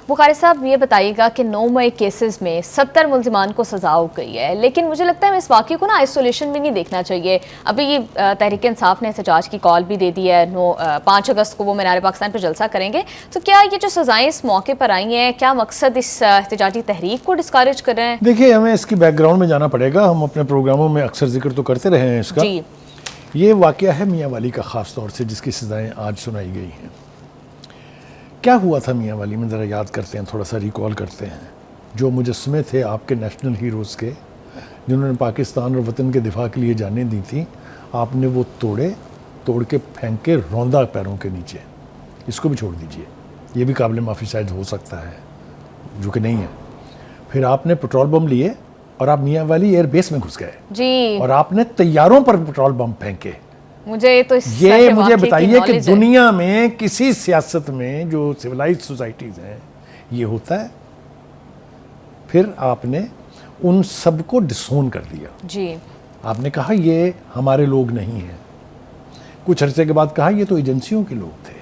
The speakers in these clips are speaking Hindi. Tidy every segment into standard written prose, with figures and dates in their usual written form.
बुखारी साहब ये बताइएगा कि 9 मई केसेस में 70 मुल्जिमान को सजा हो गई है, लेकिन मुझे लगता है इस वाक़े को ना आइसोलेशन में नहीं देखना चाहिए। अभी ये तहरीक इंसाफ ने एहतजाज की कॉल भी दे दी है, 5 अगस्त को वो मीनार पाकिस्तान पर जलसा करेंगे। तो क्या ये जो सजाएं इस मौके पर आई हैं, क्या मकसद इस एहतजाजी तहरीक को डिस्करेज कर रहे हैं? देखिए, हमें इसकी बैकग्राउंड में जाना पड़ेगा। हम अपने प्रोग्रामों में अक्सर जिक्र तो करते रहे हैं इसका। जी। ये वाक़या है मियाँ वाली का, ख़ास तौर से जिसकी सजाएं आज सुनाई गई हैं। क्या हुआ था मियाँ वाली में, ज़रा याद करते हैं, थोड़ा सा रिकॉल करते हैं। जो मुजस्समे थे आपके नेशनल हीरोज़ के, जिन्होंने पाकिस्तान और वतन के दिफा के लिए जानें दी थी, आपने वो तोड़ के फेंक के रौंदा पैरों के नीचे। इसको भी छोड़ दीजिए, ये भी काबिल माफ़ी शायद हो सकता है, जो कि नहीं है। फिर आपने पेट्रोल बम लिए और आप मियाँ वाली एयरबेस में घुस गए जी, और आपने तैयारों पर पेट्रोल बम फेंके। मुझे तो ये मुझे बताइए कि दुनिया में किसी सियासत में जो सिविलाइज्ड सोसाइटीज़ हैं ये होता है? फिर आपने उन सबको डिसोन कर दिया जी। आपने कहा ये हमारे लोग नहीं हैं। कुछ अरसे के बाद कहा ये तो एजेंसियों के लोग थे।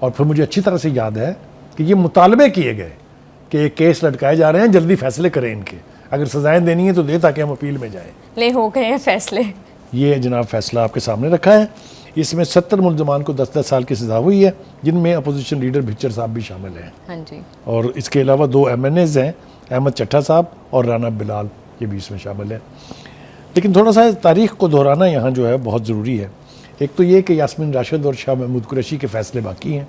और फिर मुझे अच्छी तरह से याद है कि ये मुतालबे किए गए कि ये केस लटकाए जा रहे हैं, जल्दी फैसले करें इनके, अगर सजाएं देनी है तो दे ताकि हम अपील में जाएं। ले हो गए हैं फैसले। ये जनाब फैसला आपके सामने रखा है। इसमें 70 मुल्ज़मान को 10-10 साल की सज़ा हुई है, जिनमें अपोजिशन लीडर भिच्चर साहब भी शामिल हैं। हाँ जी। और इसके अलावा 2 MNAs हैं, अहमद चट्टा साहब और राना बिलाल, ये भी इसमें शामिल हैं। लेकिन थोड़ा सा तारीख़ को दोहराना यहाँ जो है बहुत ज़रूरी है। एक तो ये कि यास्मीन राशिद और शाह महमूद कुरैशी के फ़ैसले बाकी हैं,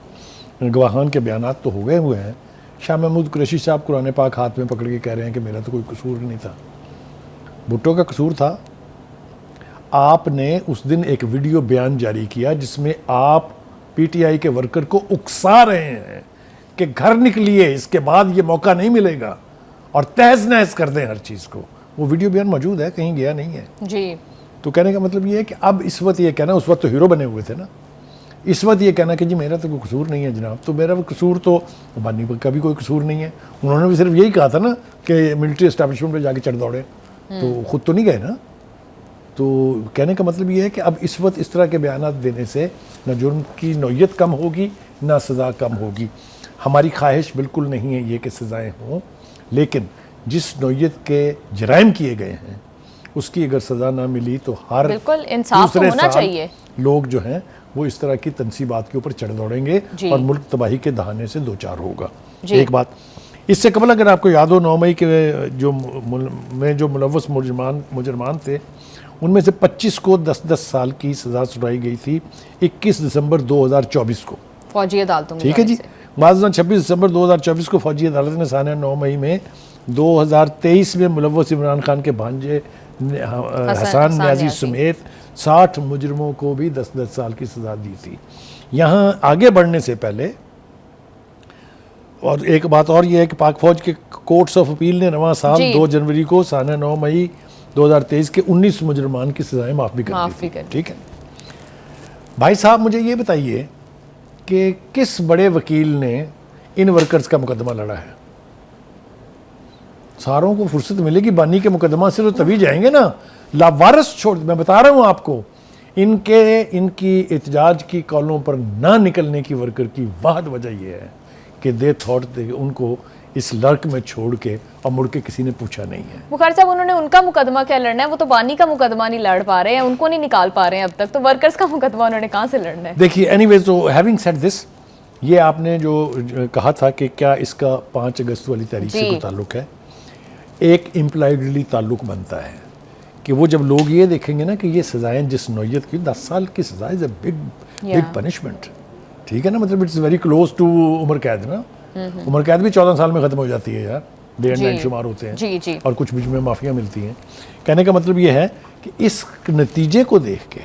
गवाहान के बयानात तो हो गए हुए हैं। शाह महमूद कुरैशी साहब कुरान पाक हाथ में पकड़ के कह रहे हैं कि मेरा तो कोई कसूर नहीं था, भुट्टो का कसूर था। आपने उस दिन एक वीडियो बयान जारी किया जिसमें आप PTI के वर्कर को उकसा रहे हैं कि घर निकलिए, इसके बाद ये मौका नहीं मिलेगा, और तहस नहस कर दें हर चीज़ को। वो वीडियो बयान मौजूद है, कहीं गया नहीं है जी। तो कहने का मतलब ये है कि अब इस वक्त ये कहना, उस वक्त तो हीरो बने हुए थे ना, इस वक्त ये कहना कि जी मेरा तो कोई कसूर नहीं है जनाब, तो मेरा कसूर तो बानी का भी कोई कसूर नहीं है। उन्होंने भी सिर्फ यही कहा था ना कि मिलिट्री एस्टैब्लिशमेंट पर जाके चढ़ दौड़े, तो खुद तो नहीं गए ना। तो कहने का मतलब ये है कि अब इस वक्त इस तरह के बयानात देने से न जुर्म की नौयत कम होगी, न सज़ा कम होगी। हमारी ख्वाहिश बिल्कुल नहीं है ये कि सज़ाएँ हों, लेकिन जिस नौयत के जराइम किए गए हैं उसकी अगर सज़ा ना मिली तो हर बिल्कुल इंसाफ तो होना चाहिए। लोग जो हैं वो इस तरह की तनसीबात के ऊपर चढ़ दौड़ेंगे और मुल्क तबाही के दहाने से दो चार होगा। एक बात, इससे कबल अगर आपको याद हो 9 मई के जो मुलव्वस मुजरमान थे, उनमें से 25 को 10-10 साल की सज़ा सुनाई गई थी 21 दिसंबर 2024 को फौजी अदालतों में। ठीक है जी। बाज़ 26 दिसंबर 2024 को फौजी अदालत ने साने 9 मई में 2023 में मुलव्वस इमरान खान के भांजे हसन न्याजी समेत 60 मुजरमों को भी 10-10 साल की सज़ा दी थी। यहाँ आगे बढ़ने से पहले और एक बात और ये है कि पाक फौज के कोर्ट्स ऑफ अपील ने रवां साल 2 जनवरी को साने 9 मई 2023 के 19 मुजरमान की सजाएं माफ़ भी कर दी थी। ठीक है भाई साहब, मुझे ये बताइए कि किस बड़े वकील ने इन वर्कर्स का मुकदमा लड़ा है? सारों को फुर्सत मिलेगी बानी के मुकदमा से तो तभी जाएंगे ना। लावारस छोड़, मैं बता रहा हूं आपको, इनकी एहतजाज की कॉलों पर ना निकलने की वर्कर की वाहद वजह यह है कि दे थॉट उनको इस लड़क में छोड़ के और मुड़ के किसी ने पूछा नहीं है। बुखारी साहब, उन्होंने उनका मुकदमा क्या लड़ना है? वो तो बानी का मुकदमा नहीं लड़ पा रहे हैं, उनको नहीं निकाल पा रहे हैं अब तक, तो वर्कर्स का मुकदमा उन्होंने कहाँ से लड़ना है? देखिए एनीवेज, तो हैविंग सेड दिस, ये आपने जो कहा था कि क्या इसका 5 अगस्त वाली तारीख से कोई ताल्लुक है, एक इम्प्लाइडली ताल्लुक बनता है कि वो जब लोग ये देखेंगे ना कि ये सजाएं जिस नौयत की 10 साल की सजा इज़ अ बिग पनिशमेंट। ठीक है ना, मतलब इट्स वेरी क्लोज टू उम्र कैद ना। उम्र कैद भी 14 साल में ख़त्म हो जाती है यार, डे एंड नाइट शुमार होते हैं। जी। और कुछ बीच में माफिया मिलती हैं। कहने का मतलब ये है कि इस नतीजे को देख के,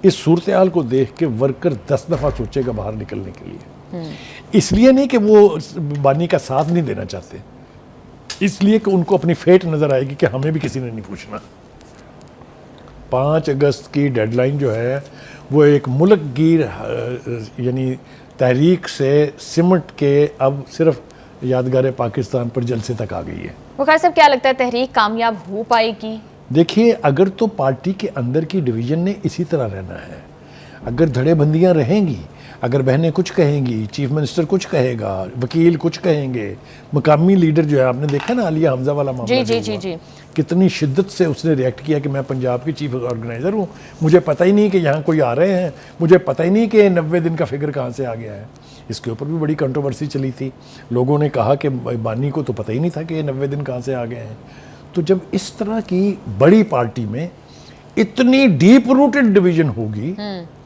इस सूरत हाल को देख के वर्कर 10 दफ़ा सोचेगा बाहर निकलने के लिए। इसलिए नहीं कि वो बानी का साथ नहीं देना चाहते, इसलिए कि उनको अपनी फेट नज़र आएगी कि हमें भी किसी ने नहीं पूछना। 5 अगस्त की डेडलाइन जो है वो एक मुल्क गिर यानी तहरीक से सिमट के अब सिर्फ यादगार पाकिस्तान पर जलसे तक आ गई है। बुखारी साहब, क्या लगता है तहरीक कामयाब हो पाएगी? देखिए, अगर तो पार्टी के अंदर की डिवीज़न ने इसी तरह रहना है, अगर धड़ेबंदियां रहेंगी, अगर बहनें कुछ कहेंगी, चीफ मिनिस्टर कुछ कहेगा, वकील कुछ कहेंगे, मकामी लीडर जो है, आपने देखा ना आलिया हमजा वाला मामला जी जो जी हुआ, जी कितनी शिद्दत से उसने रिएक्ट किया कि मैं पंजाब की चीफ ऑर्गेनाइज़र हूँ, मुझे पता ही नहीं कि यहाँ कोई आ रहे हैं, मुझे पता ही नहीं कि 90 दिन का फिगर कहाँ से आ गया है। इसके ऊपर भी बड़ी कंट्रोवर्सी चली थी, लोगों ने कहा कि बानी को तो पता ही नहीं था कि ये 90 दिन कहाँ से आ गए हैं। तो जब इस तरह की बड़ी पार्टी में इतनी डीप रूटेड डिवीजन होगी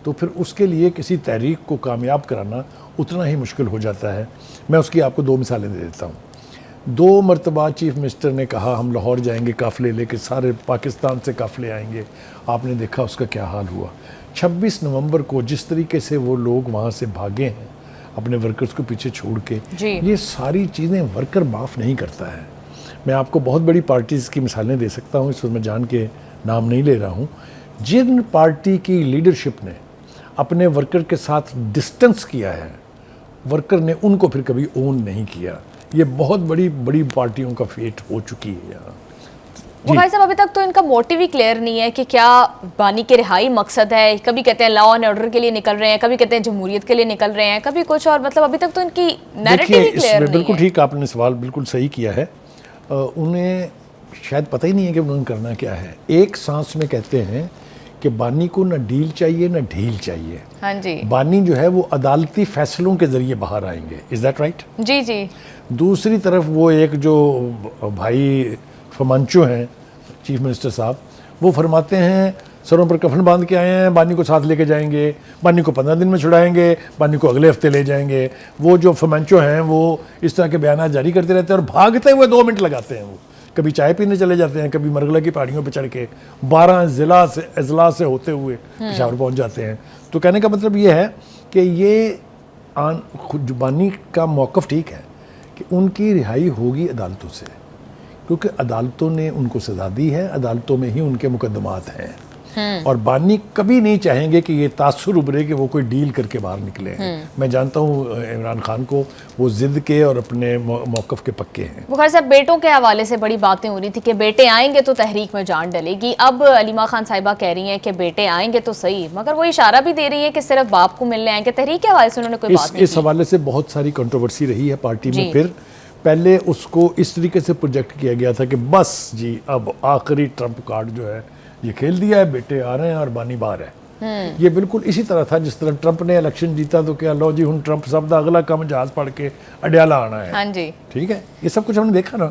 तो फिर उसके लिए किसी तहरीक को कामयाब कराना उतना ही मुश्किल हो जाता है। मैं उसकी आपको 2 मिसालें दे देता हूँ। 2 मरतबा चीफ मिनिस्टर ने कहा हम लाहौर जाएंगे, काफ़िले लेके सारे पाकिस्तान से काफ़िले आएंगे, आपने देखा उसका क्या हाल हुआ। 26 नवंबर को जिस तरीके से वो लोग वहाँ से भागे हैं अपने वर्कर्स को पीछे छोड़ के, ये सारी चीज़ें वर्कर माफ़ नहीं करता है। मैं आपको बहुत बड़ी पार्टीज़ की मिसालें दे सकता हूँ, इसमें मैं जान के नाम नहीं ले रहा हूँ। जिन पार्टी की लीडरशिप ने अपने वर्कर के साथ डिस्टेंस किया है, वर्कर ने उनको फिर कभी ओन नहीं किया। ये बहुत बड़ी बड़ी पार्टियों का फेट हो चुकी है यहाँ। भाई साहब, अभी तक तो इनका मोटिव ही क्लियर नहीं है कि क्या बानी की रिहाई मकसद है। कभी कहते हैं लॉ एंड ऑर्डर के लिए निकल रहे हैं, कभी कहते हैं जमहूरियत के लिए निकल रहे हैं, कभी कुछ और। मतलब अभी तक तो इनकी नैरेटिव ही क्लियर नहीं है। बिल्कुल ठीक, आपने सवाल बिल्कुल सही किया है। उन्हें शायद पता ही नहीं है कि उन्होंने करना क्या है। एक सांस में कहते हैं कि बानी को ना डील चाहिए ना ढील चाहिए। हाँ जी। बानी जो है वो अदालती फैसलों के जरिए बाहर आएंगे। Is that right? जी जी। दूसरी तरफ वो एक जो भाई फमांचो हैं चीफ मिनिस्टर साहब, वो फरमाते हैं सरों पर कफन बांध के आए हैं, बानी को साथ लेके जाएंगे, बानी को 15 दिन में छुड़ाएंगे, बानी को अगले हफ्ते ले जाएंगे। वो जो फमांचो हैं वो इस तरह के बयान जारी करते रहते हैं और भागते हुए 2 मिनट लगाते हैं। वो कभी चाय पीने चले जाते हैं, कभी मरगला की पहाड़ियों पर चढ़ के 12 ज़िला से अजला से होते हुए पेशावर पहुँच जाते हैं। तो कहने का मतलब ये है कि ये खुद बानी का मौक़िफ़ ठीक है कि उनकी रिहाई होगी अदालतों से, क्योंकि अदालतों ने उनको सज़ा दी है, अदालतों में ही उनके मुकदमात हैं। और बानी कभी नहीं चाहेंगे कि ये तासुर उभरे कि वो कोई डील करके बाहर निकले हैं। मैं जानता हूँ इमरान खान को, वो ज़िद के और अपने मौक़िफ़ के पक्के हैं। बुखारी साहब, बेटों के हवाले से बड़ी बातें हो रही थी कि बेटे आएंगे तो तहरीक में जान डलेगी। अब अलीमा खान साहिबा कह रही हैं कि बेटे आएंगे तो सही, मगर वो इशारा भी दे रही है कि सिर्फ बाप को मिलने आएंगे। तहरीक के हवाले से उन्होंने कोई बात नहीं की। इस हवाले से बहुत सारी कंट्रोवर्सी रही है पार्टी में। फिर पहले उसको इस तरीके से प्रोजेक्ट किया गया था कि बस जी अब आखिरी ट्रम्प कार्ड जो है ये खेल दिया है, बेटे आ रहे हैं और बानी बाहर है। ये बिल्कुल इसी तरह था जिस तरह ट्रम्प ने इलेक्शन जीता तो क्या लो जी हूँ ट्रम्प साहब दा अगला काम जहाज पढ़ के अड्याला आना है। हाँ जी, ठीक है, ये सब कुछ हमने देखा ना।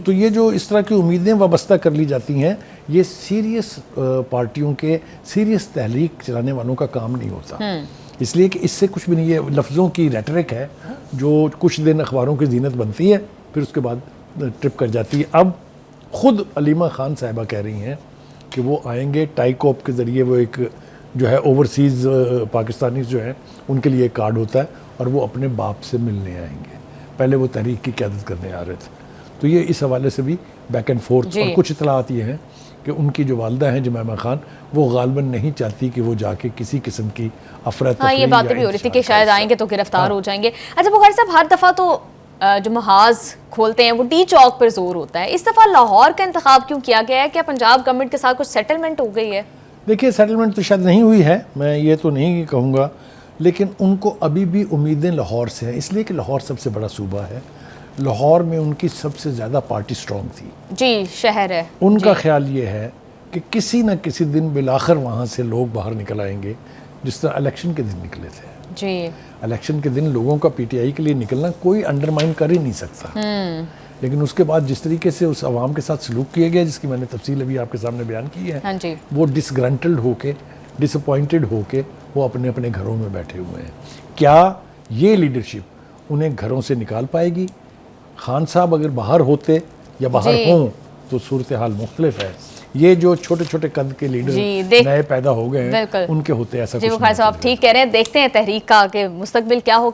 तो ये जो इस तरह की उम्मीदें वाबस्ता कर ली जाती हैं, ये सीरियस पार्टियों के सीरियस तहरीक चलाने वालों का काम नहीं होता। इसलिए कि इससे कुछ भी नहीं, ये लफ्ज़ों की रेटरिक है जो कुछ दिन अखबारों की जीनत बनती है, फिर उसके बाद ट्रिप कर जाती है। अब खुद अलीमा खान साहिबा कह रही हैं कि वो आएंगे टाइकोप के ज़रिए, वो एक जो है ओवरसीज़ पाकिस्तानी जो है उनके लिए एक कार्ड होता है, और वो अपने बाप से मिलने आएंगे। पहले वो तहरीक की क़यादत करने आ रहे थे। तो ये इस हवाले से भी बैक एंड फोर्थ। और कुछ इतलात ये हैं कि उनकी जो वालदा हैं जमैमा खान, वो गालबन नहीं चाहती कि वो जाके किसी किस्म की अफरा-तफरी। हाँ, ये बातें भी हो रही थी कि शायद आएंगे तो गिरफ्तार हो जाएंगे। अच्छा बुखारी साहब, हर दफ़ा तो जो महाज खोलते हैं वो टी चौक पर जोर होता है, इस दफ़ा लाहौर का इंतखाब क्यों किया गया है? क्या पंजाब गवर्नमेंट के साथ कुछ सेटलमेंट हो गई है? देखिए, सेटलमेंट तो शायद नहीं हुई है, मैं ये तो नहीं कहूँगा, लेकिन उनको अभी भी उम्मीदें लाहौर से हैं, इसलिए कि लाहौर सबसे बड़ा सूबा है। लाहौर में उनकी सबसे ज़्यादा पार्टी स्ट्रॉन्ग थी जी, शहर है। उनका ख्याल ये है कि किसी न किसी दिन बिलाखिर वहाँ से लोग बाहर निकल आएंगे, जिस तरह इलेक्शन के दिन निकले थे जी। इलेक्शन के दिन लोगों का पीटीआई के लिए निकलना कोई अंडरमाइन कर ही नहीं सकता। लेकिन उसके बाद जिस तरीके से उस आवाम के साथ सलूक किया गया, जिसकी मैंने तफसील अभी आपके सामने बयान की है, हाँ जी। वो डिसग्रंटल्ड होके, डिसअपॉइंटेड होके वो अपने अपने घरों में बैठे हुए हैं। क्या ये लीडरशिप उन्हें घरों से निकाल पाएगी? खान साहब अगर बाहर होते या बाहर हों तो सूरत हाल मुख्तलिफ है। ये जो छोटे छोटे कद के लीडर नए पैदा हो गए हैं, उनके होते ऐसा कुछ नहीं। बुखारी साहब, आप ठीक कह रहे हैं। देखते हैं तहरीक का आगे मुस्तकबिल क्या हो।